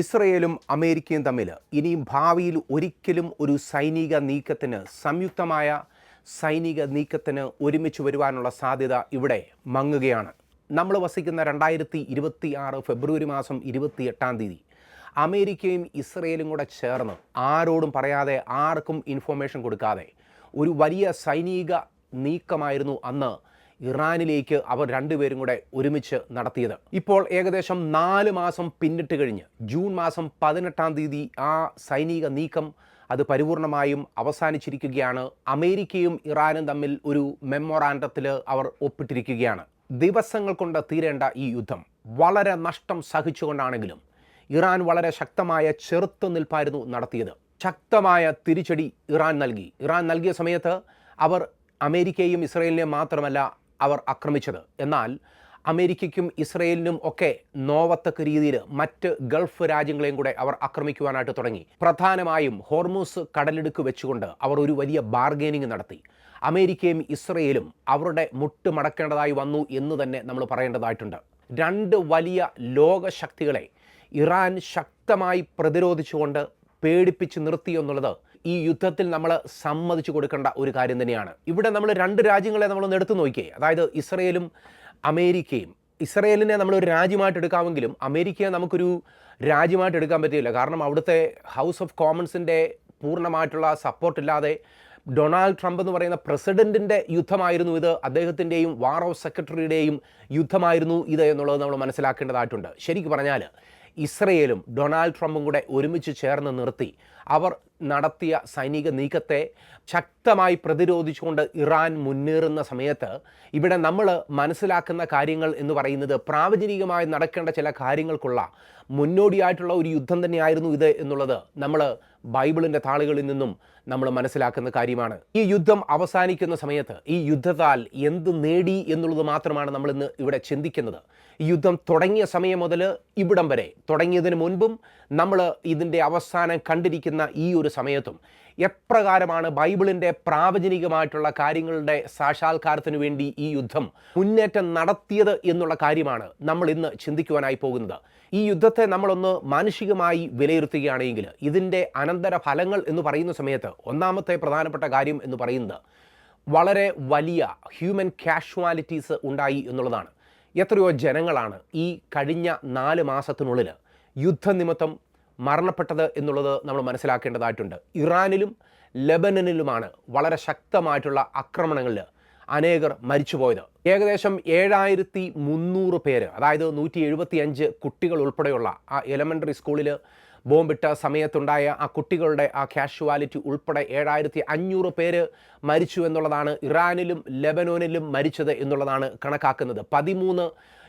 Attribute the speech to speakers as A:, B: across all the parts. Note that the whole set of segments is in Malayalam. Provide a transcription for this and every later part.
A: ഇസ്രയേലും അമേരിക്കയും തമ്മിൽ ഇനിയും ഭാവിയിൽ ഒരിക്കലും ഒരു സംയുക്തമായ സൈനിക നീക്കത്തിന് ഒരുമിച്ച് വരുവാനുള്ള സാധ്യത ഇവിടെ മങ്ങുകയാണ്. നമ്മൾ വസിക്കുന്ന 2026 ഫെബ്രുവരി മാസം 28 അമേരിക്കയും ഇസ്രയേലും കൂടെ ചേർന്ന് ആരോടും പറയാതെ ആർക്കും ഇൻഫോർമേഷൻ കൊടുക്കാതെ ഒരു വലിയ സൈനിക നീക്കമായിരുന്നു അന്ന് ഇറാനിലേക്ക് അവർ രണ്ടുപേരും കൂടെ ഒരുമിച്ച് നടത്തിയത്. ഇപ്പോൾ ഏകദേശം 4 മാസം പിന്നിട്ട് കഴിഞ്ഞ് ജൂൺ മാസം 18 ആ സൈനിക നീക്കം അത് പരിപൂർണമായും അവസാനിച്ചിരിക്കുകയാണ്. അമേരിക്കയും ഇറാനും തമ്മിൽ ഒരു മെമ്മോറാണ്ടത്തിൽ അവർ ഒപ്പിട്ടിരിക്കുകയാണ്. ദിവസങ്ങൾ കൊണ്ട് തീരേണ്ട ഈ യുദ്ധം വളരെ നഷ്ടം സഹിച്ചുകൊണ്ടാണെങ്കിലും ഇറാൻ വളരെ ശക്തമായ ചെറുത്തുനിൽപ്പായിരുന്നു നടത്തിയത്. ശക്തമായ തിരിച്ചടി ഇറാൻ നൽകിയ സമയത്ത് അവർ അമേരിക്കയും ഇസ്രയേലിനെയും മാത്രമല്ല അവർ ആക്രമിച്ചത്. എന്നാൽ അമേരിക്കയ്ക്കും ഇസ്രയേലിനും ഒക്കെ നോവത്തക്ക രീതിയിൽ മറ്റ് ഗൾഫ് രാജ്യങ്ങളെയും കൂടെ അവർ ആക്രമിക്കുവാനായിട്ട് തുടങ്ങി. പ്രധാനമായും ഹോർമൂസ് കടലിടുക്ക് വെച്ചുകൊണ്ട് അവർ ഒരു വലിയ ബാർഗെയിനിങ് നടത്തി. അമേരിക്കയും ഇസ്രയേലും അവരുടെ മുട്ട് മടക്കേണ്ടതായി വന്നു എന്ന് തന്നെ നമ്മൾ പറയേണ്ടതായിട്ടുണ്ട്. രണ്ട് വലിയ ലോകശക്തികളെ ഇറാൻ ശക്തമായി പ്രതിരോധിച്ചുകൊണ്ട് പേടിപ്പിച്ച് നിർത്തി എന്നുള്ളത് ഈ യുദ്ധത്തിൽ നമ്മൾ സമ്മതിച്ചു കൊടുക്കേണ്ട ഒരു കാര്യം തന്നെയാണ്. ഇവിടെ നമ്മൾ രണ്ട് രാജ്യങ്ങളെ നമ്മളൊന്ന് എടുത്തു നോക്കിയേ, അതായത് ഇസ്രയേലും അമേരിക്കയും. ഇസ്രയേലിനെ നമ്മളൊരു രാജ്യമായിട്ട് എടുക്കാമെങ്കിലും അമേരിക്കയെ നമുക്കൊരു രാജ്യമായിട്ട് എടുക്കാൻ പറ്റില്ല. കാരണം അവിടുത്തെ ഹൗസ് ഓഫ് കോമൺസിൻ്റെ പൂർണ്ണമായിട്ടുള്ള സപ്പോർട്ടില്ലാതെ ഡൊണാൾഡ് ട്രംപ് എന്ന് പറയുന്ന പ്രസിഡൻറ്റിൻ്റെ യുദ്ധമായിരുന്നു ഇത്, അദ്ദേഹത്തിൻ്റെയും വാർ ഓഫ് സെക്രട്ടറിയുടെയും യുദ്ധമായിരുന്നു ഇത് എന്നുള്ളത് നമ്മൾ മനസ്സിലാക്കേണ്ടതായിട്ടുണ്ട്. ശരിക്കും പറഞ്ഞാൽ ഇസ്രയേലും ഡൊണാൾഡ് ട്രംപും കൂടെ ഒരുമിച്ച് ചേർന്ന് നിർത്തി അവർ നടത്തിയ സൈനിക നീക്കത്തെ ശക്തമായി പ്രതിരോധിച്ചുകൊണ്ട് ഇറാൻ മുന്നേറുന്ന സമയത്ത് ഇവിടെ നമ്മൾ മനസ്സിലാക്കുന്ന കാര്യങ്ങൾ എന്ന് പറയുന്നത് പ്രാവചനികമായി നടക്കേണ്ട ചില കാര്യങ്ങൾക്കുള്ള മുന്നോടിയായിട്ടുള്ള ഒരു യുദ്ധം തന്നെയായിരുന്നു ഇത് എന്നുള്ളത് നമ്മൾ ബൈബിളിൻ്റെ താളുകളിൽ നിന്നും നമ്മൾ മനസ്സിലാക്കുന്ന കാര്യമാണ്. ഈ യുദ്ധം അവസാനിക്കുന്ന സമയത്ത് ഈ യുദ്ധത്താൽ എന്ത് നേടി എന്നുള്ളത് മാത്രമാണ് നമ്മളിന്ന് ഇവിടെ ചിന്തിക്കുന്നത്. ഈ യുദ്ധം തുടങ്ങിയ സമയം മുതൽ ഇവിടം വരെ, തുടങ്ങിയതിന് മുൻപും നമ്മൾ ഇതിൻ്റെ അവസാനം കണ്ടിരിക്കുന്ന ഈ ഒരു സമയത്തും എപ്രകാരമാണ് ബൈബിളിൻ്റെ പ്രാവചനികമായിട്ടുള്ള കാര്യങ്ങളുടെ സാക്ഷാത്കാരത്തിന് വേണ്ടി ഈ യുദ്ധം മുന്നേറ്റം നടത്തിയത് എന്നുള്ള കാര്യമാണ് നമ്മൾ ഇന്ന് ചിന്തിക്കുവാനായി പോകുന്നത്. ഈ യുദ്ധത്തെ നമ്മളൊന്ന് മാനുഷികമായി വിലയിരുത്തുകയാണെങ്കിൽ ഇതിൻ്റെ അനന്തര ഫലങ്ങൾ എന്ന് പറയുന്ന സമയത്ത് ഒന്നാമത്തെ പ്രധാനപ്പെട്ട കാര്യം എന്ന് പറയുന്നത് വളരെ വലിയ ഹ്യൂമൻ കാഷ്വാലിറ്റീസ് ഉണ്ടായി എന്നുള്ളതാണ്. എത്രയോ ജനങ്ങളാണ് ഈ കഴിഞ്ഞ 4 മാസത്തിനുള്ളിൽ യുദ്ധനിമിത്തം മരണപ്പെട്ടത് എന്നുള്ളത് നമ്മൾ മനസ്സിലാക്കേണ്ടതായിട്ടുണ്ട്. ഇറാനിലും ലെബനനിലുമാണ് വളരെ ശക്തമായിട്ടുള്ള ആക്രമണങ്ങളിൽ അനേകർ മരിച്ചുപോയത്. ഏകദേശം 7300 പേര്, അതായത് 175 കുട്ടികൾ ഉൾപ്പെടെയുള്ള ആ എലമെൻ്ററി സ്കൂളിൽ ബോംബിട്ട സമയത്തുണ്ടായ ആ കുട്ടികളുടെ ആ കാഷ്വാലിറ്റി ഉൾപ്പെടെ 7500 പേര് മരിച്ചു എന്നുള്ളതാണ്. ഇറാനിലും ലെബനോനിലും മരിച്ചത് എന്നുള്ളതാണ് കണക്കാക്കുന്നത്. 13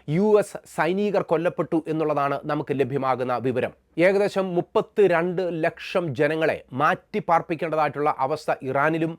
A: US സൈനികർ കൊല്ലപ്പെട്ടു എന്നുള്ളതാണ് നമുക്ക് ലഭ്യമാകുന്ന വിവരം. ഏകദേശം 32 ലക്ഷം ജനങ്ങളെ മാറ്റിപ്പാർപ്പിക്കേണ്ടതായിട്ടുള്ള അവസ്ഥ ഇറാനിലും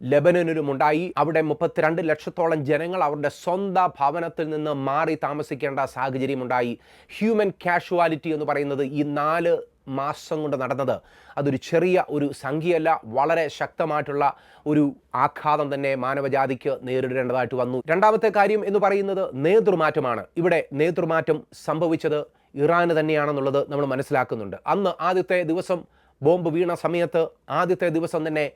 A: ലെബനനിലും ഉണ്ടായി. അവിടെ 32 ലക്ഷത്തോളം ജനങ്ങൾ അവരുടെ സ്വന്തം ഭവനത്തിൽ നിന്ന് മാറി താമസിക്കേണ്ട സാഹചര്യമുണ്ടായി. ഹ്യൂമൻ കാഷ്വാലിറ്റി എന്ന് പറയുന്നത് ഈ 4 മാസം കൊണ്ട് നടന്നത് അതൊരു ചെറിയ ഒരു സംഖ്യയല്ല, വളരെ ശക്തമായിട്ടുള്ള ഒരു ആഘാതം തന്നെ മാനവജാതിക്ക് നേരിടേണ്ടതായിട്ട് വന്നു. രണ്ടാമത്തെ കാര്യം എന്ന് പറയുന്നത് നേതൃമാറ്റമാണ്. ഇവിടെ നേതൃമാറ്റം സംഭവിച്ചത് ഇറാന് തന്നെയാണെന്നുള്ളത് നമ്മൾ മനസ്സിലാക്കുന്നുണ്ട്. അന്ന് ആദ്യത്തെ ദിവസം ബോംബ് വീണ സമയത്ത് ആദ്യത്തെ ദിവസം തന്നെ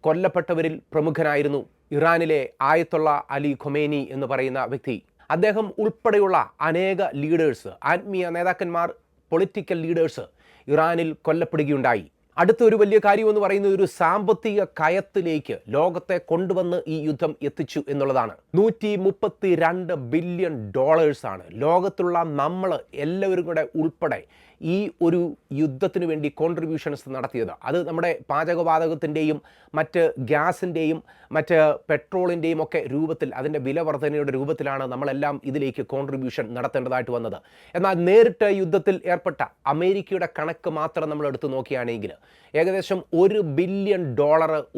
A: കൊല്ലപ്പെട്ടവരിൽ പ്രമുഖനായിരുന്നു ഇറാനിലെ ആയത്തുള്ള അലി ഖൊമേനി എന്ന് പറയുന്ന വ്യക്തി. അദ്ദേഹം ഉൾപ്പെടെയുള്ള അനേക ലീഡേഴ്സ്, ആത്മീയ നേതാക്കന്മാർ, പൊളിറ്റിക്കൽ ലീഡേഴ്സ് ഇറാനിൽ കൊല്ലപ്പെടുകയുണ്ടായി. അടുത്തൊരു വലിയ കാര്യമെന്ന് പറയുന്നത് ഒരു സാമ്പത്തിക കയത്തിലേക്ക് ലോകത്തെ കൊണ്ടുവന്ന് ഈ യുദ്ധം എത്തിച്ചു എന്നുള്ളതാണ്. $132 ബില്യൺ ആണ് ലോകത്തുള്ള നമ്മൾ എല്ലാവരും കൂടെ ഉൾപ്പെടെ ഈ ഒരു യുദ്ധത്തിന് വേണ്ടി കോൺട്രിബ്യൂഷൻസ് നടത്തിയത്. അത് നമ്മുടെ പാചകവാതകത്തിൻ്റെയും മറ്റ് ഗ്യാസിൻ്റെയും മറ്റ് പെട്രോളിൻ്റെയും ഒക്കെ രൂപത്തിൽ, അതിൻ്റെ വില വർധനയുടെ രൂപത്തിലാണ് നമ്മളെല്ലാം ഇതിലേക്ക് കോൺട്രിബ്യൂഷൻ നടത്തേണ്ടതായിട്ട് വന്നത്. എന്നാൽ നേരിട്ട് യുദ്ധത്തിൽ ഏർപ്പെട്ട അമേരിക്കയുടെ കണക്ക് മാത്രം നമ്മൾ എടുത്തു നോക്കുകയാണെങ്കിൽ ഏകദേശം $1 ബില്യൺ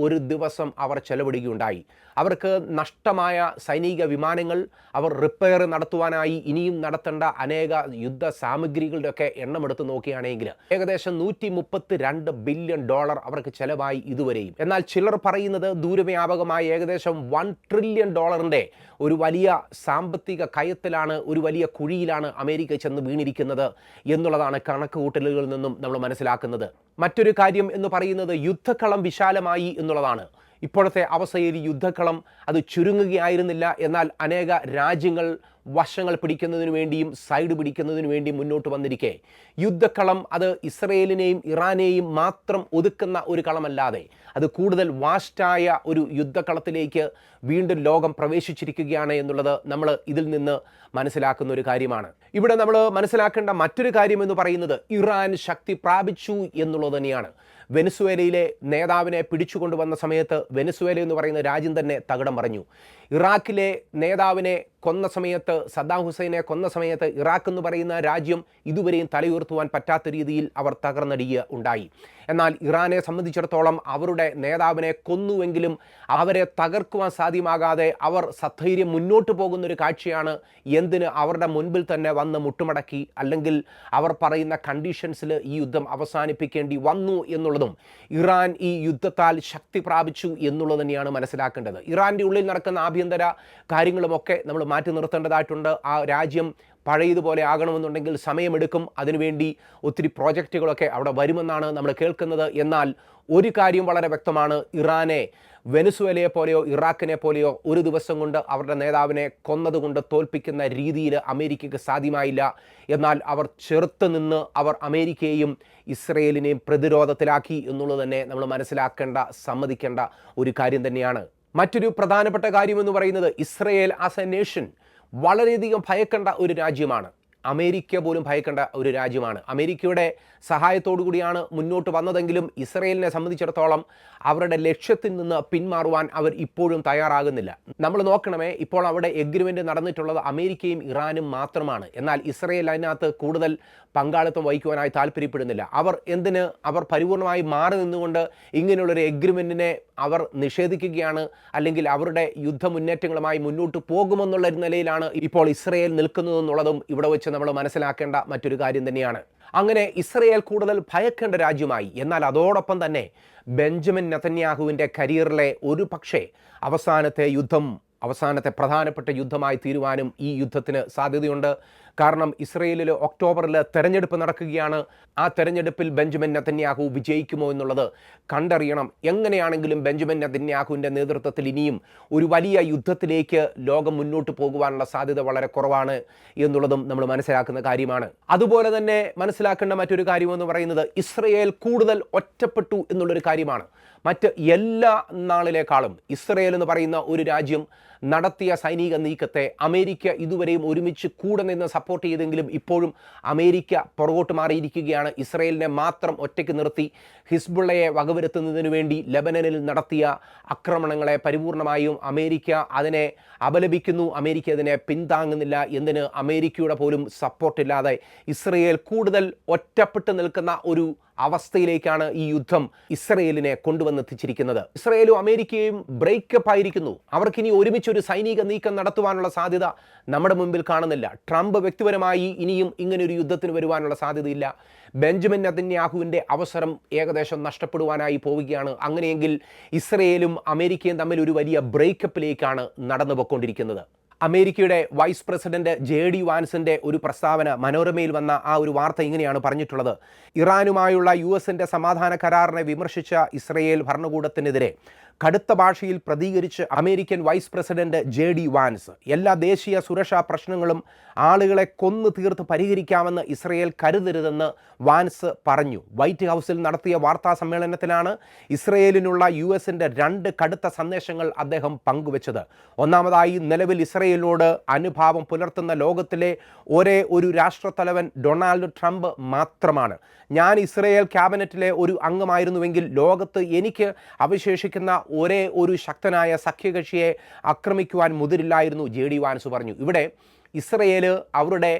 A: ഒരു ദിവസം അവർ ചെലവിടുകയുണ്ടായി. അവർക്ക് നഷ്ടമായ സൈനിക വിമാനങ്ങൾ അവർ റിപ്പയർ നടത്തുവാനായി ഇനിയും നടത്തേണ്ട അനേക യുദ്ധ സാമഗ്രികളുടെയൊക്കെ എണ്ണമെടുത്ത് നോക്കുകയാണെങ്കിൽ ഏകദേശം $132 ബില്യൺ അവർക്ക് ചെലവായി ഇതുവരെയും. എന്നാൽ ചിലർ പറയുന്നത് ദൂരവ്യാപകമായ ഏകദേശം $1 ട്രില്യൺ ഒരു വലിയ സാമ്പത്തിക കയത്തിലാണ്, ഒരു വലിയ കുഴിയിലാണ് അമേരിക്ക ചെന്ന് വീണിരിക്കുന്നത് എന്നുള്ളതാണ് കണക്കുകൂട്ടലുകളിൽ നിന്നും നമ്മൾ മനസ്സിലാക്കുന്നത്. മറ്റൊരു കാര്യം എന്ന് പറയുന്നത് യുദ്ധക്കളം വിശാലമായി എന്നുള്ളതാണ്. ഇപ്പോഴത്തെ അവസ്ഥയിൽ യുദ്ധക്കളം അത് ചുരുങ്ങുകയായിരുന്നില്ല. എന്നാൽ അനേക രാജ്യങ്ങൾ വശങ്ങൾ പിടിക്കുന്നതിനു വേണ്ടിയും സൈഡ് പിടിക്കുന്നതിനു വേണ്ടിയും മുന്നോട്ട് വന്നിരിക്കെ യുദ്ധക്കളം അത് ഇസ്രയേലിനെയും ഇറാനെയും മാത്രം ഒതുക്കുന്ന ഒരു കളമല്ലാതെ അത് കൂടുതൽ വാസ്റ്റായ ഒരു യുദ്ധക്കളത്തിലേക്ക് വീണ്ടും ലോകം പ്രവേശിച്ചിരിക്കുകയാണ് എന്നുള്ളത് നമ്മൾ ഇതിൽ നിന്ന് മനസ്സിലാക്കുന്ന ഒരു കാര്യമാണ്. ഇവിടെ നമ്മൾ മനസ്സിലാക്കേണ്ട മറ്റൊരു കാര്യം എന്ന് പറയുന്നത് ഇറാൻ ശക്തി പ്രാപിച്ചു എന്നുള്ളത് തന്നെയാണ്. വെനസ്വേലയിലെ നേതാവിനെ പിടിച്ചുകൊണ്ടുവന്ന സമയത്ത് വെനസ്വേല എന്ന് പറയുന്ന രാജ്യം തന്നെ തകിടം മറിഞ്ഞു. ഇറാഖിലെ നേതാവിനെ കൊന്ന സമയത്ത്, സദ്ദാം ഹുസൈനെ കൊന്ന സമയത്ത് ഇറാഖ് എന്ന് പറയുന്ന രാജ്യം ഇതുവരെയും തലയുയർത്തുവാൻ പറ്റാത്ത രീതിയിൽ അവർ തകർന്നടിയുക ഉണ്ടായി. എന്നാൽ ഇറാനെ സംബന്ധിച്ചിടത്തോളം അവരുടെ നേതാവിനെ കൊന്നുവെങ്കിലും അവരെ തകർക്കുവാൻ സാധ്യമാകാതെ അവർ സധൈര്യം മുന്നോട്ട് പോകുന്നൊരു കാഴ്ചയാണ്. എന്തിന് അവരുടെ മുൻപിൽ തന്നെ വന്ന് മുട്ടുമടക്കി, അല്ലെങ്കിൽ അവർ പറയുന്ന കണ്ടീഷൻസിൽ ഈ യുദ്ധം അവസാനിപ്പിക്കേണ്ടി വന്നു എന്നുള്ളതും ഇറാൻ ഈ യുദ്ധത്താൽ ശക്തി പ്രാപിച്ചു എന്നുള്ളത് തന്നെയാണ് മനസ്സിലാക്കേണ്ടത്. ഇറാൻ്റെ ഉള്ളിൽ നടക്കുന്ന ആഭ്യന്തര കാര്യങ്ങളുമൊക്കെ നമ്മൾ മാറ്റി നിർത്തേണ്ടതായിട്ടുണ്ട്. ആ രാജ്യം പഴയതുപോലെ ആകണമെന്നുണ്ടെങ്കിൽ സമയമെടുക്കും. അതിനുവേണ്ടി ഒത്തിരി പ്രോജക്റ്റുകളൊക്കെ അവിടെ വരുമെന്നാണ് നമ്മൾ കേൾക്കുന്നത്. എന്നാൽ ഒരു കാര്യം വളരെ വ്യക്തമാണ്, ഇറാനെ വെനസ്വേലയെ പോലെയോ ഇറാഖിനെ പോലെയോ ഒരു ദിവസം കൊണ്ട് അവരുടെ നേതാവിനെ കൊന്നതുകൊണ്ട് തോൽപ്പിക്കുന്ന രീതിയിൽ അമേരിക്കയ്ക്ക് സാധ്യമായില്ല. എന്നാൽ അവർ ചെറുത്ത് നിന്ന് അവർ അമേരിക്കയെയും ഇസ്രയേലിനെയും പ്രതിരോധത്തിലാക്കി എന്നുള്ളത് തന്നെ നമ്മൾ മനസ്സിലാക്കേണ്ട, സമ്മതിക്കേണ്ട ഒരു കാര്യം തന്നെയാണ്. മറ്റൊരു പ്രധാനപ്പെട്ട കാര്യമെന്ന് പറയുന്നത് ഇസ്രയേൽ ആസ് എ നേഷൻ വളരെയധികം ഭയക്കേണ്ട ഒരു രാജ്യമാണ്. അമേരിക്ക പോലും ഭയക്കേണ്ട ഒരു രാജ്യമാണ്. അമേരിക്കയുടെ സഹായത്തോടു കൂടിയാണ് മുന്നോട്ട് വന്നതെങ്കിലും ഇസ്രയേലിനെ സംബന്ധിച്ചിടത്തോളം അവരുടെ ലക്ഷ്യത്തിൽ നിന്ന് പിന്മാറുവാൻ അവർ ഇപ്പോഴും തയ്യാറാകുന്നില്ല. നമ്മൾ നോക്കണമേ, ഇപ്പോൾ അവിടെ എഗ്രിമെൻ്റ് നടന്നിട്ടുള്ളത് അമേരിക്കയും ഇറാനും മാത്രമാണ്. എന്നാൽ ഇസ്രയേൽ അതിനകത്ത് കൂടുതൽ പങ്കാളിത്തം വഹിക്കുവാനായി താല്പര്യപ്പെടുന്നില്ല. അവർ പരിപൂർണമായി മാറി നിന്നുകൊണ്ട് ഇങ്ങനെയുള്ളൊരു എഗ്രിമെൻറ്റിനെ അവർ നിഷേധിക്കുകയാണ്, അല്ലെങ്കിൽ അവരുടെ യുദ്ധമുന്നേറ്റങ്ങളുമായി മുന്നോട്ട് പോകുമെന്നുള്ള നിലയിലാണ് ഇപ്പോൾ ഇസ്രയേൽ നിൽക്കുന്നതെന്നുള്ളതും ഇവിടെ വെച്ച് നമ്മൾ മനസ്സിലാക്കേണ്ട മറ്റൊരു കാര്യം തന്നെയാണ്. അങ്ങനെ ഇസ്രയേൽ കൂടുതൽ ഭയക്കേണ്ട രാജ്യമായി. എന്നാൽ അതോടൊപ്പം തന്നെ ബെഞ്ചമിൻ നെതന്യാഹുവിൻ്റെ കരിയറിലെ ഒരു പക്ഷേ അവസാനത്തെ പ്രധാനപ്പെട്ട യുദ്ധമായി തീരുവാനും ഈ യുദ്ധത്തിന് സാധ്യതയുണ്ട്. കാരണം ഇസ്രയേലിൽ ഒക്ടോബറിൽ തെരഞ്ഞെടുപ്പ് നടക്കുകയാണ്. ആ തെരഞ്ഞെടുപ്പിൽ ബെഞ്ചമിൻ നെതന്യാഹു വിജയിക്കുമോ എന്നുള്ളത് കണ്ടറിയണം. എങ്ങനെയാണെങ്കിലും ബെഞ്ചമിൻ നെതന്യാഹുവിൻ്റെ നേതൃത്വത്തിൽ ഇനിയും ഒരു വലിയ യുദ്ധത്തിലേക്ക് ലോകം മുന്നോട്ട് പോകുവാനുള്ള സാധ്യത വളരെ കുറവാണ് എന്നുള്ളതും നമ്മൾ മനസ്സിലാക്കുന്ന കാര്യമാണ്. അതുപോലെ തന്നെ മനസ്സിലാക്കേണ്ട മറ്റൊരു കാര്യമെന്ന് പറയുന്നത് ഇസ്രയേൽ കൂടുതൽ ഒറ്റപ്പെട്ടു എന്നുള്ളൊരു കാര്യമാണ്. മറ്റ് എല്ലാ നാളിലേക്കാളും ഇസ്രയേൽ എന്ന് പറയുന്ന ഒരു രാജ്യം നടത്തിയ സൈനിക നീക്കത്തെ അമേരിക്ക ഇതുവരെയും ഒരുമിച്ച് കൂടെ നിന്ന് സപ്പോർട്ട് ചെയ്തെങ്കിലും ഇപ്പോഴും അമേരിക്ക പുറകോട്ട് മാറിയിരിക്കുകയാണ്. ഇസ്രയേലിനെ മാത്രം ഒറ്റയ്ക്ക് നിർത്തി ഹിസ്ബുള്ളയെ വകവരുത്തുന്നതിനു വേണ്ടി ലെബനനിൽ നടത്തിയ ആക്രമണങ്ങളെ പരിപൂർണമായും അമേരിക്ക അതിനെ അപലപിക്കുന്നു. അമേരിക്ക അതിനെ പിന്താങ്ങുന്നില്ല. എന്തിന്? അമേരിക്കയുടെ പോലും സപ്പോർട്ടില്ലാതെ ഇസ്രയേൽ കൂടുതൽ ഒറ്റപ്പെട്ട് നിൽക്കുന്ന ഒരു അവസ്ഥയിലേക്കാണ് ഈ യുദ്ധം ഇസ്രയേലിനെ കൊണ്ടുവന്നെത്തിച്ചിരിക്കുന്നത്. ഇസ്രയേലും അമേരിക്കയും ബ്രേക്കപ്പ് ആയിരിക്കുന്നു. അവർക്കിനി ഒരുമിച്ചൊരു സൈനിക നീക്കം നടത്തുവാനുള്ള സാധ്യത നമ്മുടെ മുമ്പിൽ കാണുന്നില്ല. ട്രംപ് വ്യക്തിപരമായി ഇനിയും ഇങ്ങനൊരു യുദ്ധത്തിന് വരുവാനുള്ള സാധ്യതയില്ല. ബെഞ്ചമിൻ നെതന്യാഹുവിൻ്റെ അവസരം ഏകദേശം നഷ്ടപ്പെടുവാനായി പോവുകയാണ്. അങ്ങനെയെങ്കിൽ ഇസ്രയേലും അമേരിക്കയും തമ്മിൽ ഒരു വലിയ ബ്രേക്കപ്പിലേക്കാണ് നടന്നു പോയിക്കൊണ്ടിരിക്കുന്നത്. അമേരിക്കയുടെ വൈസ് പ്രസിഡന്റ് JD വാൻസിൻ്റെ ഒരു പ്രസ്താവന മനോരമയിൽ വന്ന ആ ഒരു വാർത്ത ഇങ്ങനെയാണ് പറഞ്ഞിട്ടുള്ളത്. ഇറാനുമായുള്ള US-ൻ്റെ സമാധാന കരാറിനെ വിമർശിച്ച ഇസ്രയേൽ ഭരണകൂടത്തിനെതിരെ കടുത്ത ഭാഷയിൽ പ്രതികരിച്ച് American vice president JD Vance എല്ലാ ദേശീയ സുരക്ഷാ പ്രശ്നങ്ങളും ആളുകളെ കൊന്നു തീർത്ത് പരിഹരിക്കാമെന്ന് ഇസ്രയേൽ കരുതരുതെന്ന് വാൻസ് പറഞ്ഞു. വൈറ്റ് ഹൗസിൽ നടത്തിയ വാർത്താ സമ്മേളനത്തിലാണ് ഇസ്രയേലിനുള്ള US-ൻ്റെ 2 കടുത്ത സന്ദേശങ്ങൾ അദ്ദേഹം പങ്കുവച്ചത്. ഒന്നാമതായി, നിലവിൽ ഇസ്രയേലിനോട് അനുഭാവം പുലർത്തുന്ന ലോകത്തിലെ ഒരേ ഒരു രാഷ്ട്രത്തലവൻ ഡൊണാൾഡ് ട്രംപ് മാത്രമാണ്. ഞാൻ ഇസ്രയേൽ ക്യാബിനറ്റിലെ ഒരു അംഗമായിരുന്നുവെങ്കിൽ ലോകത്ത് എനിക്ക് അവശേഷിക്കുന്ന ഒരേ ഒരു ശക്തനായ സഖ്യകക്ഷിയെ ആക്രമിക്കുവാൻ മുതിരില്ലായിരുന്നു JD വാൻസ് പറഞ്ഞു. ഇവിടെ ഇസ്രയേൽ അവരുടെ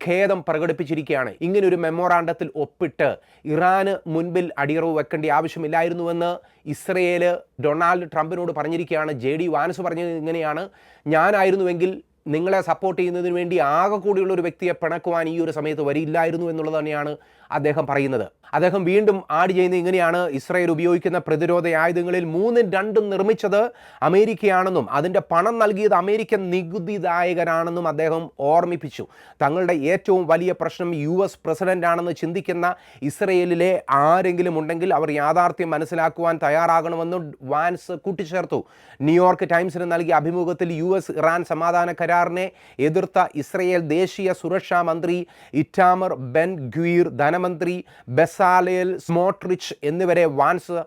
A: ഖേദം പ്രകടിപ്പിച്ചിരിക്കുകയാണ്. ഇങ്ങനെ ഒരു മെമ്മോറാണ്ടത്തിൽ ഒപ്പിട്ട് ഇറാന് മുൻപിൽ അടിയറവ് വെക്കേണ്ട ആവശ്യമില്ലായിരുന്നുവെന്ന് ഇസ്രയേൽ ഡൊണാൾഡ് ട്രംപിനോട് പറഞ്ഞിരിക്കുകയാണ്. JD വാൻസ് പറഞ്ഞത് ഇങ്ങനെയാണ്: ഞാനായിരുന്നുവെങ്കിൽ നിങ്ങളെ സപ്പോർട്ട് ചെയ്യുന്നതിന് വേണ്ടി ആകെ കൂടിയുള്ള ഒരു വ്യക്തിയെ പിണക്കുവാൻ ഈ ഒരു സമയത്ത് വരില്ലായിരുന്നു എന്നുള്ളത് തന്നെയാണ് അദ്ദേഹം പറയുന്നത്. അദ്ദേഹം വീണ്ടും ആഡ് ചെയ്യുന്നത് ഇങ്ങനെയാണ്: ഇസ്രായേൽ ഉപയോഗിക്കുന്ന പ്രതിരോധ ആയുധങ്ങളിൽ 3-2 നിർമ്മിച്ചത് അമേരിക്കയാണെന്നും അതിൻ്റെ പണം നൽകിയത് അമേരിക്കൻ നികുതിദായകരാണെന്നും അദ്ദേഹം ഓർമ്മിപ്പിച്ചു. തങ്ങളുടെ ഏറ്റവും വലിയ പ്രശ്നം US പ്രസിഡന്റ് ആണെന്ന് ചിന്തിക്കുന്ന ഇസ്രയേലിലെ ആരെങ്കിലും ഉണ്ടെങ്കിൽ അവർ യാഥാർത്ഥ്യം മനസ്സിലാക്കുവാൻ തയ്യാറാകണമെന്ന് വാൻസ് കൂട്ടിച്ചേർത്തു. ന്യൂയോർക്ക് ടൈംസിന് നൽകിയ അഭിമുഖത്തിൽ US ഇറാൻ സമാധാന കരാറിനെ എതിർത്ത ഇസ്രയേൽ ദേശീയ സുരക്ഷാ മന്ത്രി ഇറ്റാമർ ബെൻ ഗ്വീർ, ധനമന്ത്രി ബെസാലേൽ സ്മോട്രിച്ച് എന്നിവരെ വാൻസ്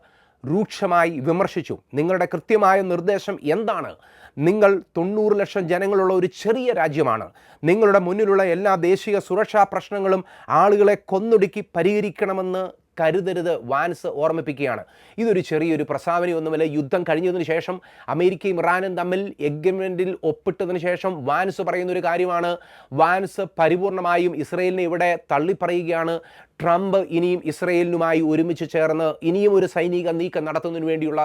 A: രൂക്ഷമായി വിമർശിച്ചു. നിങ്ങളുടെ കൃത്യമായ നിർദ്ദേശം എന്താണ്? നിങ്ങൾ 90 ലക്ഷം ജനങ്ങളുള്ള ഒരു ചെറിയ രാജ്യമാണ്. നിങ്ങളുടെ മുന്നിലുള്ള എല്ലാ ദേശീയ സുരക്ഷാ പ്രശ്നങ്ങളും ആളുകളെ കൊന്നൊടുക്കി പരിഹരിക്കണമെന്ന് കരുതരുത്, വാൻസ് ഓർമ്മിപ്പിക്കുകയാണ്. ഇതൊരു ചെറിയൊരു പ്രസ്താവനയൊന്നുമല്ല. യുദ്ധം കഴിഞ്ഞതിന് ശേഷം അമേരിക്കയും ഇറാനും തമ്മിൽ എഗ്രിമെൻറ്റിൽ ഒപ്പിട്ടതിന് ശേഷം വാൻസ് പറയുന്നൊരു കാര്യമാണ്. വാൻസ് പരിപൂർണമായും ഇസ്രയേലിനെ ഇവിടെ തള്ളിപ്പറയുകയാണ്. ട്രംപ് ഇനിയും ഇസ്രയേലിനുമായി ഒരുമിച്ച് ചേർന്ന് ഇനിയും ഒരു സൈനിക നീക്കം നടത്തുന്നതിന് വേണ്ടിയുള്ള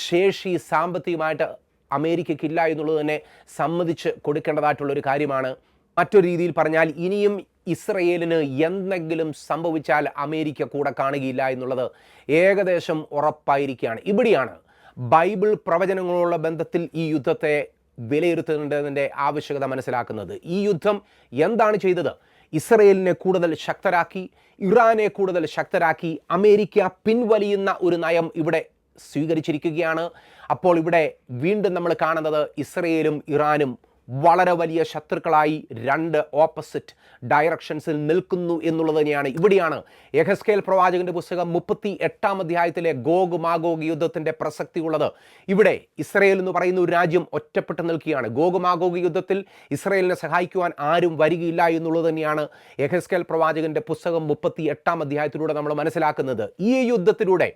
A: ശേഷി സാമ്പത്തികമായിട്ട് അമേരിക്കയ്ക്കില്ല എന്നുള്ളത് തന്നെ സമ്മതിച്ച് കൊടുക്കേണ്ടതായിട്ടുള്ളൊരു കാര്യമാണ്. മറ്റൊരു രീതിയിൽ പറഞ്ഞാൽ ഇനിയും ഇസ്രയേലിന് എന്തെങ്കിലും സംഭവിച്ചാൽ അമേരിക്ക കൂടെ കാണുകയില്ല എന്നുള്ളത് ഏകദേശം ഉറപ്പായിരിക്കുകയാണ്. ഇവിടെയാണ് ബൈബിൾ പ്രവചനങ്ങളുള്ള ബന്ധത്തിൽ ഈ യുദ്ധത്തെ വിലയിരുത്തേണ്ടതിൻ്റെ ആവശ്യകത മനസ്സിലാക്കുന്നത്. ഈ യുദ്ധം എന്താണ് ചെയ്തത്? ഇസ്രയേലിനെ കൂടുതൽ ശക്തരാക്കി, ഇറാനെ കൂടുതൽ ശക്തരാക്കി. അമേരിക്ക പിൻവലിയുന്ന ഒരു നയം ഇവിടെ സ്വീകരിച്ചിരിക്കുകയാണ്. അപ്പോൾ ഇവിടെ വീണ്ടും നമ്മൾ കാണുന്നത് ഇസ്രയേലും ഇറാനും വളരെ വലിയ ശത്രുക്കളായി 2 ഓപ്പോസിറ്റ് ഡയറക്ഷൻസിൽ നിൽക്കുന്നു എന്നുള്ളത് തന്നെയാണ്. ഇവിടെയാണ് യെഹെസ്കേൽ പ്രവാചകന്റെ പുസ്തകം 38-ാം അധ്യായത്തിലെ ഗോഗ് മാഗോഗ് യുദ്ധത്തിൻ്റെ പ്രസക്തി ഉള്ളത്. ഇവിടെ ഇസ്രയേൽ എന്ന് പറയുന്ന ഒരു രാജ്യം ഒറ്റപ്പെട്ട് നിൽക്കുകയാണ്. ഗോഗ് മാഗോഗ് യുദ്ധത്തിൽ ഇസ്രയേലിനെ സഹായിക്കുവാൻ ആരും വരികയില്ല എന്നുള്ളത് തന്നെയാണ് യെഹെസ്കേൽ പ്രവാചകന്റെ പുസ്തകം 38-ാം അധ്യായത്തിലൂടെ നമ്മൾ മനസ്സിലാക്കുന്നത്. ഈ യുദ്ധത്തിലൂടെ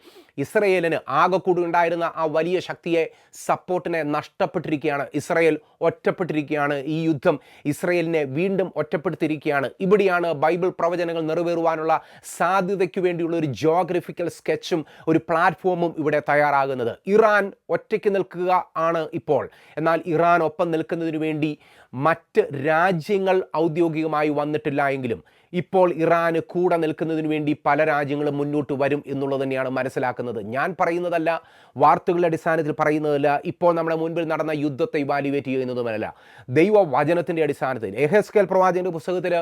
A: ഇസ്രയേലിന് ആകെ കൂടി ഉണ്ടായിരുന്ന ആ വലിയ ശക്തിയെ, സപ്പോർട്ടിനെ നഷ്ടപ്പെട്ടിരിക്കുകയാണ്. ഇസ്രയേൽ ഒറ്റപ്പെട്ടിരിക്കുകയാണ്. ഈ യുദ്ധം ഇസ്രയേലിനെ വീണ്ടും ഒറ്റപ്പെടുത്തിയിരിക്കുകയാണ്. ഇവിടെയാണ് ബൈബിൾ പ്രവചനങ്ങൾ നിറവേറുവാനുള്ള സാധ്യതയ്ക്ക് വേണ്ടിയുള്ള ഒരു ജിയോഗ്രഫിക്കൽ സ്കെച്ചും ഒരു പ്ലാറ്റ്ഫോമും ഇവിടെ തയ്യാറാകുന്നത്. ഇറാൻ ഒറ്റയ്ക്ക് നിൽക്കുക ആണ് ഇപ്പോൾ. എന്നാൽ ഇറാൻ ഒപ്പം നിൽക്കുന്നതിന് വേണ്ടി മറ്റ് രാജ്യങ്ങൾ ഔദ്യോഗികമായി വന്നിട്ടില്ല എങ്കിലും ഇപ്പോൾ ഇറാന് കൂടെ നിൽക്കുന്നതിന് വേണ്ടി പല രാജ്യങ്ങളും മുന്നോട്ട് വരും എന്നുള്ളത് തന്നെയാണ് മനസ്സിലാക്കുന്നത്. ഞാൻ പറയുന്നതല്ല, വാർത്തകളുടെ അടിസ്ഥാനത്തിൽ പറയുന്നതല്ല, ഇപ്പോൾ നമ്മുടെ മുൻപിൽ നടന്ന യുദ്ധത്തെ ഇവാലുവേറ്റ് ചെയ്യുന്നതുമല്ല, ദൈവവചനത്തിൻ്റെ അടിസ്ഥാനത്തിൽ യെഹെസ്കേൽ പ്രവാചകന്റെ പുസ്തകത്തിൽ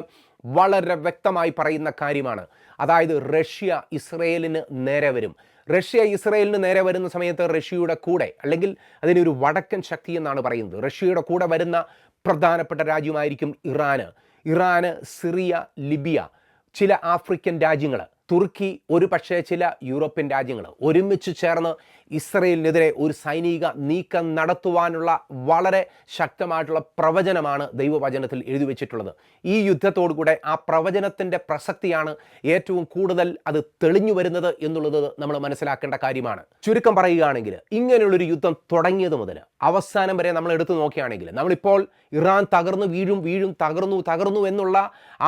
A: വളരെ വ്യക്തമായി പറയുന്ന കാര്യമാണ്. അതായത് റഷ്യ ഇസ്രയേലിന് നേരെ വരും. റഷ്യ ഇസ്രയേലിന് നേരെ വരുന്ന സമയത്ത് റഷ്യയുടെ കൂടെ, അല്ലെങ്കിൽ അതിനൊരു വടക്കൻ ശക്തി എന്നാണ് പറയുന്നത്, റഷ്യയുടെ കൂടെ വരുന്ന പ്രധാനപ്പെട്ട രാജ്യമായിരിക്കും ഇറാന്, സിറിയ, ലിബിയ, ചില ആഫ്രിക്കൻ രാജ്യങ്ങൾ, തുർക്കി, ഒരു പക്ഷേ ചില യൂറോപ്യൻ രാജ്യങ്ങൾ ഒരുമിച്ച് ചേർന്ന് ഇസ്രയേലിനെതിരെ ഒരു സൈനിക നീക്കം നടത്തുവാനുള്ള വളരെ ശക്തമായിട്ടുള്ള പ്രവചനമാണ് ദൈവവചനത്തിൽ എഴുതി വെച്ചിട്ടുള്ളത്. ഈ യുദ്ധത്തോടുകൂടെ ആ പ്രവചനത്തിൻ്റെ പ്രസക്തിയാണ് ഏറ്റവും കൂടുതൽ അത് തെളിഞ്ഞു വരുന്നത് എന്നുള്ളത് നമ്മൾ മനസ്സിലാക്കേണ്ട കാര്യമാണ്. ചുരുക്കം പറയുകയാണെങ്കിൽ ഇങ്ങനെയുള്ളൊരു യുദ്ധം തുടങ്ങിയത് മുതൽ അവസാനം വരെ നമ്മൾ എടുത്തു നോക്കുകയാണെങ്കിൽ നമ്മളിപ്പോൾ ഇറാൻ തകർന്നു എന്നുള്ള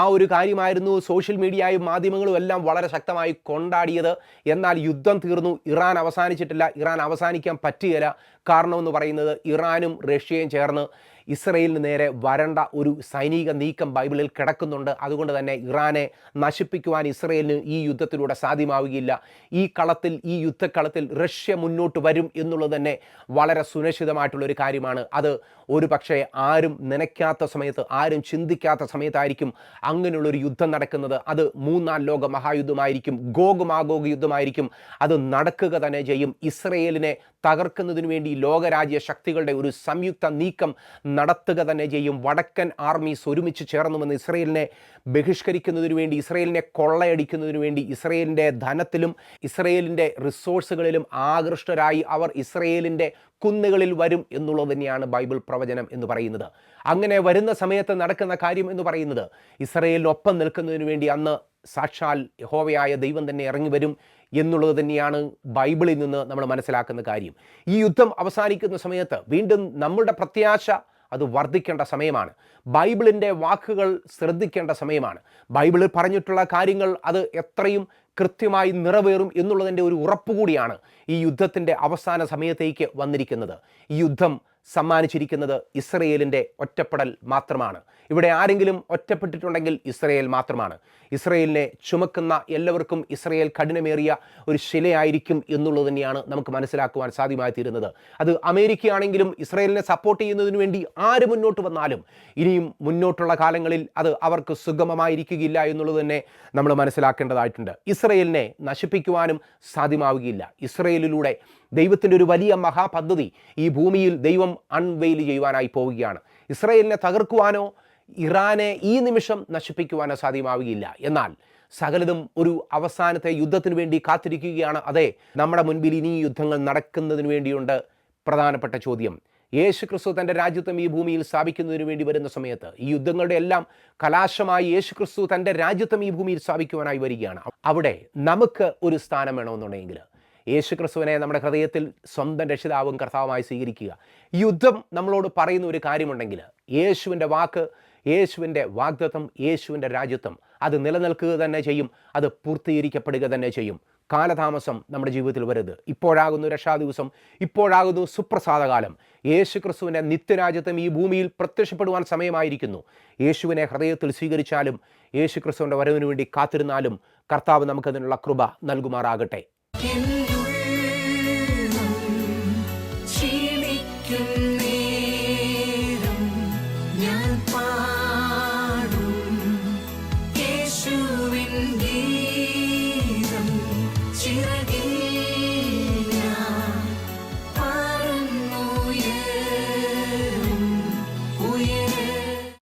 A: ആ ഒരു കാര്യമായിരുന്നു സോഷ്യൽ മീഡിയയും മാധ്യമങ്ങളും എല്ലാം വളരെ ശക്തമായി കൊണ്ടാടിയത്. എന്നാൽ യുദ്ധം തീർന്നു, ഇറാൻ അവസാനിച്ചിട്ടില്ല, ഇറാൻ അവസാനിക്കാൻ പറ്റുകയില്ല. കാരണമെന്ന് പറയുന്നത് ഇറാനും റഷ്യയും ചേർന്ന് ഇസ്രയേലിന് നേരെ വരണ്ട ഒരു സൈനിക നീക്കം ബൈബിളിൽ കിടക്കുന്നുണ്ട്. അതുകൊണ്ട് തന്നെ ഇറാനെ നശിപ്പിക്കുവാൻ ഇസ്രയേലിന് ഈ യുദ്ധത്തിലൂടെ സാധ്യമാവുകയില്ല. ഈ യുദ്ധക്കളത്തിൽ റഷ്യ മുന്നോട്ട് വരും എന്നുള്ളത് തന്നെ വളരെ സുനിശ്ചിതമായിട്ടുള്ളൊരു കാര്യമാണ്. അത് ഒരു പക്ഷേ ആരും നനയ്ക്കാത്ത സമയത്ത്, ആരും ചിന്തിക്കാത്ത സമയത്തായിരിക്കും അങ്ങനെയുള്ളൊരു യുദ്ധം നടക്കുന്നത്. അത് 3-ാം ലോക മഹായുദ്ധമായിരിക്കും, ഗോഗ് മാഗോഗ് യുദ്ധമായിരിക്കും. അത് നടക്കുക തന്നെ ചെയ്യും. ഇസ്രയേലിനെ തകർക്കുന്നതിന് വേണ്ടി ലോകരാജ്യ ശക്തികളുടെ ഒരു സംയുക്ത നീക്കം നടത്തുക തന്നെ ചെയ്യും. വടക്കൻ ആർമീസ് ഒരുമിച്ച് ചേർന്നുവെന്ന് ഇസ്രയേലിനെ ബഹിഷ്കരിക്കുന്നതിന് വേണ്ടി, ഇസ്രയേലിനെ കൊള്ളയടിക്കുന്നതിന് വേണ്ടി, ഇസ്രയേലിൻ്റെ ധനത്തിലും ഇസ്രയേലിൻ്റെ റിസോഴ്സുകളിലും ആകൃഷ്ടരായി അവർ ഇസ്രയേലിൻ്റെ കുന്നുകളിൽ വരും എന്നുള്ളത് തന്നെയാണ് ബൈബിൾ പ്രവചനം എന്ന് പറയുന്നത്. അങ്ങനെ വരുന്ന സമയത്ത് നടക്കുന്ന കാര്യം എന്ന് പറയുന്നത് ഇസ്രയേലിനൊപ്പം നിൽക്കുന്നതിന് വേണ്ടി അന്ന് സാക്ഷാൽ യഹോവയായ ദൈവം തന്നെ ഇറങ്ങി വരും എന്നുള്ളത് തന്നെയാണ് ബൈബിളിൽ നിന്ന് നമ്മൾ മനസ്സിലാക്കുന്ന കാര്യം. ഈ യുദ്ധം അവസാനിക്കുന്ന സമയത്ത് വീണ്ടും നമ്മുടെ പ്രത്യാശ അത് വർദ്ധിക്കേണ്ട സമയമാണ്. ബൈബിളിൻ്റെ വാക്കുകൾ ശ്രദ്ധിക്കേണ്ട സമയമാണ്. ബൈബിളിൽ പറഞ്ഞിട്ടുള്ള കാര്യങ്ങൾ അത് എത്രയും കൃത്യമായി നിറവേറും എന്നുള്ളതിൻ്റെ ഒരു ഉറപ്പുകൂടിയാണ് ഈ യുദ്ധത്തിൻ്റെ അവസാന സമയത്തേക്ക് വന്നിരിക്കുന്നത്. ഈ യുദ്ധം സമ്മാനിച്ചിരിക്കുന്നത് ഇസ്രയേലിൻ്റെ ഒറ്റപ്പെടൽ മാത്രമാണ്. ഇവിടെ ആരെങ്കിലും ഒറ്റപ്പെട്ടിട്ടുണ്ടെങ്കിൽ ഇസ്രയേൽ മാത്രമാണ്. ഇസ്രയേലിനെ ചുമക്കുന്ന എല്ലാവർക്കും ഇസ്രയേൽ കഠിനമേറിയ ഒരു ശിലയായിരിക്കും എന്നുള്ളത് തന്നെയാണ് നമുക്ക് മനസ്സിലാക്കുവാൻ സാധ്യമായി തീരുന്നത്. അത് അമേരിക്കയാണെങ്കിലും ഇസ്രയേലിനെ സപ്പോർട്ട് ചെയ്യുന്നതിന് വേണ്ടി ആര് മുന്നോട്ട് വന്നാലും ഇനിയും മുന്നോട്ടുള്ള കാലങ്ങളിൽ അത് അവർക്ക് സുഗമമായിരിക്കുകയില്ല എന്നുള്ളത് തന്നെ നമ്മൾ മനസ്സിലാക്കേണ്ടതായിട്ടുണ്ട്. ഇസ്രയേലിനെ നശിപ്പിക്കുവാനും സാധ്യമാവുകയില്ല. ഇസ്രയേലിലൂടെ ദൈവത്തിൻ്റെ ഒരു വലിയ മഹാപദ്ധതി ഈ ഭൂമിയിൽ ദൈവം അൺവെയിൽ ചെയ്യുവാനായി പോവുകയാണ്. ഇസ്രയേലിനെ തകർക്കുവാനോ ഇറാനെ ഈ നിമിഷം നശിപ്പിക്കുവാനോ സാധ്യമാവുകയില്ല. എന്നാൽ സകലതും ഒരു അവസാനത്തെ യുദ്ധത്തിന് വേണ്ടി കാത്തിരിക്കുകയാണ്. അതെ, നമ്മുടെ മുൻപിൽ ഇനി യുദ്ധങ്ങൾ നടക്കുന്നതിന് വേണ്ടിയുണ്ട്. പ്രധാനപ്പെട്ട ചോദ്യം, യേശു ക്രിസ്തു തൻ്റെ രാജ്യത്വം ഈ ഭൂമിയിൽ സ്ഥാപിക്കുന്നതിന് വേണ്ടി വരുന്ന സമയത്ത് ഈ യുദ്ധങ്ങളുടെ എല്ലാം കലാശമായി യേശു ക്രിസ്തു തൻ്റെ രാജ്യത്വം ഈ ഭൂമിയിൽ സ്ഥാപിക്കുവാനായി വരികയാണ്. അവിടെ നമുക്ക് ഒരു സ്ഥാനം വേണമെന്നുണ്ടെങ്കിൽ യേശു ക്രിസ്തുവിനെ നമ്മുടെ ഹൃദയത്തിൽ സ്വന്തം രക്ഷിതാവും കർത്താവുമായി സ്വീകരിക്കുക. യുദ്ധം നമ്മളോട് പറയുന്ന ഒരു കാര്യമുണ്ടെങ്കിൽ യേശുവിൻ്റെ വാക്ക്, യേശുവിൻ്റെ വാഗ്ദത്തം, യേശുവിൻ്റെ രാജ്യത്വം അത് നിലനിൽക്കുക തന്നെ ചെയ്യും. അത് പൂർത്തീകരിക്കപ്പെടുക തന്നെ ചെയ്യും. കാലതാമസം നമ്മുടെ ജീവിതത്തിൽ വരരുത്. ഇപ്പോഴാകുന്നു രക്ഷാദിവസം, ഇപ്പോഴാകുന്നു സുപ്രസാദകാലം. യേശു ക്രിസ്തുവിൻ്റെ നിത്യരാജ്യത്വം ഈ ഭൂമിയിൽ പ്രത്യക്ഷപ്പെടുവാൻ സമയമായിരിക്കുന്നു. യേശുവിനെ ഹൃദയത്തിൽ സ്വീകരിച്ചാലും യേശു ക്രിസ്തുവിൻ്റെ വരവിന് വേണ്ടി കാത്തിരുന്നാലും കർത്താവ് നമുക്കതിനുള്ള കൃപ നൽകുമാറാകട്ടെ.
B: ജീവിക്കുന്ന